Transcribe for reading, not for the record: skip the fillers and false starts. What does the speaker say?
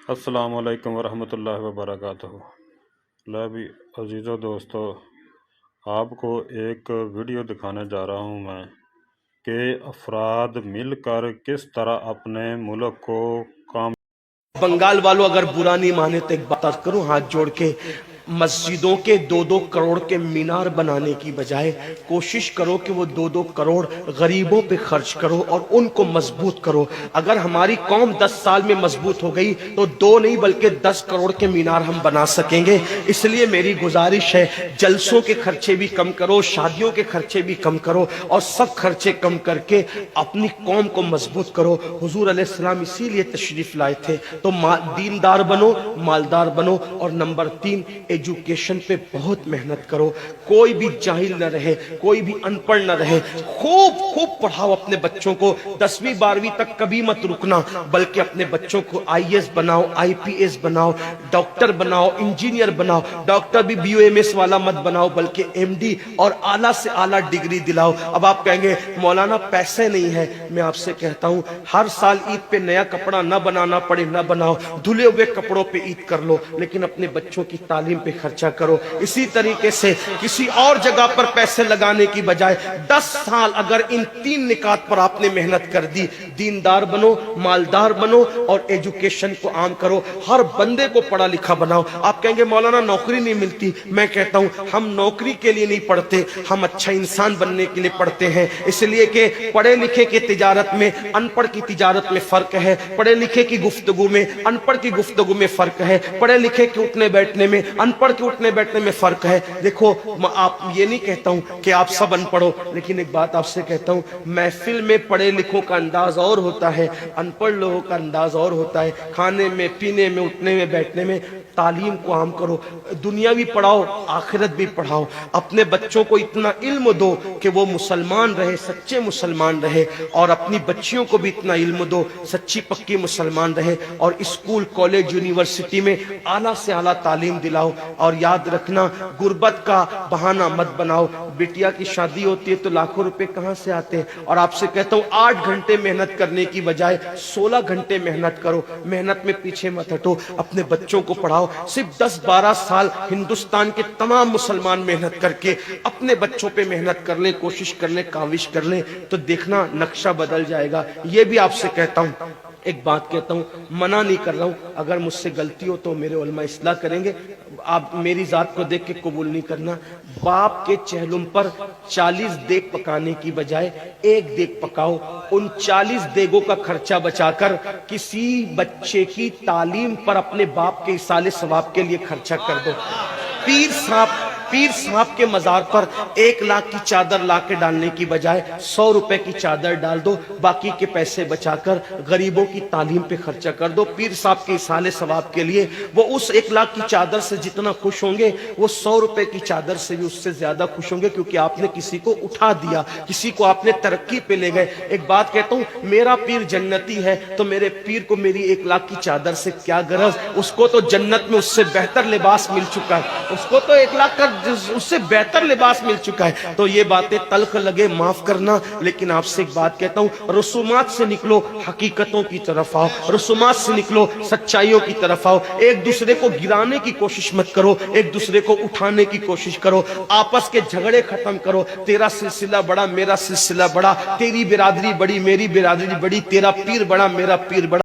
अस्सलामु अलैकुम वरहमतुल्लाहि वबरकातुहू। भी अजीज़ो दोस्तों, आपको एक वीडियो दिखाने जा रहा हूँ मैं कि अफराद मिलकर किस तरह अपने मुल्क को काम। बंगाल वालों अगर बुरा नहीं माने तो एक बात करूं हाथ जोड़ के, मस्जिदों के 2-2 करोड़ के मीनार बनाने की बजाय कोशिश करो कि वो 2-2 करोड़ गरीबों पे खर्च करो और उनको मजबूत करो। अगर हमारी कौम 10 साल में मजबूत हो गई तो 2 नहीं बल्कि 10 करोड़ के मीनार हम बना सकेंगे। इसलिए मेरी गुजारिश है, जलसों के खर्चे भी कम करो, शादियों के खर्चे भी कम करो और सब खर्चे कम करके अपनी कौम को मजबूत करो। हुजूर अलैहिस्सलाम इसीलिए तशरीफ लाए थे। तो दीनदार बनो, मालदार बनो और नंबर 3 एजुकेशन पे बहुत मेहनत करो। कोई भी जाहिल न रहे, कोई भी अनपढ़ न रहे। खूब खूब पढ़ाओ अपने बच्चों को। 10वीं 12वीं तक कभी मत रुकना, बल्कि अपने बच्चों को IAS बनाओ, IPS बनाओ, डॉक्टर बनाओ, इंजीनियर बनाओ। डॉक्टर भी BOMS वाला मत बनाओ, बल्कि MD और आला से आला डिग्री दिलाओ। अब आप कहेंगे मौलाना पैसे नहीं है। मैं आपसे कहता हूं, हर साल ईद पे नया कपड़ा न बनाना पड़े न बनाओ, धुले हुए कपड़ों पे ईद कर लो, लेकिन अपने बच्चों की तालीम पे खर्चा करो। इसी तरीके से किसी और जगह पर पैसे लगाने की बजाय 10 साल अगर इन 3 निकात पर आपने मेहनत कर दी, दीनदार बनो, मालदार बनो और एजुकेशन को आम करो। हर बंदे को पढ़ा लिखा बनाओ। आप कहेंगे मौलाना नौकरी नहीं मिलती। मैं कहता हूं, हम नौकरी के लिए नहीं पढ़ते, हम अच्छा इंसान बनने के लिए पढ़ते हैं। इसलिए कि पढ़े लिखे की तिजारत में अनपढ़ की तिजारत में फर्क है, पढ़े लिखे की गुफ्तगू में अनपढ़ की गुफ्तगू में फर्क है, पढ़े लिखे के उठने बैठने में अनपढ़ के उठने बैठने में फर्क है। देखो, आप ये नहीं कहता हूं कि आप सब अनपढ़ हो, लेकिन एक बात आपसे कहता हूं, महफिल में पढ़े लिखों का अंदाज और होता है, अनपढ़ लोगों का अंदाज और होता है। खाने में, पीने में, उठने में, बैठने में तालीम को आम करो। दुनिया भी पढ़ाओ, आखिरत भी पढ़ाओ। अपने बच्चों को इतना इल्म दो कि वो मुसलमान रहे, सच्चे मुसलमान रहे, और अपनी बच्चियों को भी इतना इल्म दो, सच्ची पक्की मुसलमान रहे। और स्कूल, कॉलेज, यूनिवर्सिटी में आला से आला तालीम दिलाओ। और याद रखना, गुर्बत का बहाना मत बनाओ। बिटिया की शादी होती है तो लाखों रुपए कहां से आते हैं। और आपसे कहता हूं, 8 घंटे मेहनत करने की बजाय 16 घंटे मेहनत करो। मेहनत में पीछे मत हटो, अपने बच्चों को पढ़ाओ। सिर्फ 10-12 साल हिंदुस्तान के तमाम मुसलमान मेहनत करके अपने बच्चों पे मेहनत कर लें, कोशिश कर लें, काविश कर लें, तो देखना नक्शा बदल जाएगा। ये भी आपसे कहता हूं, एक बात कहता हूं, मना नहीं कर रहा हूं, अगर मुझसे गलती हो तो मेरे उलमा इस्लाह करेंगे। आप मेरी जात को देख के कबूल नहीं करना। बाप के चहलुम पर 40 देग पकाने की बजाय 1 देग पकाओ। उन 40 देगों का खर्चा बचाकर किसी बच्चे की तालीम पर अपने बाप के इसाले सवाब के लिए खर्चा कर दो। पीर साहब के मजार पर 1 लाख की चादर ला के डालने की बजाय 100 रुपए की चादर डाल दो। बाकी के पैसे बचाकर गरीबों की तालीम पे खर्चा कर दो। पीर साहब के इसाले सवाब के लिए वो उस 1 लाख की चादर से जितना खुश होंगे, वो 100 रुपए की चादर से भी उससे ज्यादा खुश होंगे, क्योंकि आपने किसी को उठा दिया, किसी को आपने तरक्की पे ले गए। एक बात कहता हूं, मेरा पीर जन्नती है तो मेरे पीर को मेरी 1 लाख की चादर से क्या गरज। उसको तो जन्नत में उससे बेहतर लिबास मिल चुका है, उसको तो 1 लाख का उससे बेहतर लिबास मिल चुका है। तो ये बातें तल्ख लगे, माफ करना, लेकिन आपसे एक बात कहता हूं, रसूमात से निकलो, हकीकतों की तरफ आओ। रसूमात से निकलो, सच्चाइयों की तरफ आओ। एक दूसरे को गिराने की कोशिश मत करो, एक दूसरे को उठाने की कोशिश करो। आपस के झगड़े खत्म करो। तेरा सिलसिला बड़ा, मेरा सिलसिला बड़ा, तेरी बिरादरी बड़ी, मेरी बिरादरी बड़ी, तेरा पीर बड़ा, मेरा पीर बड़ा।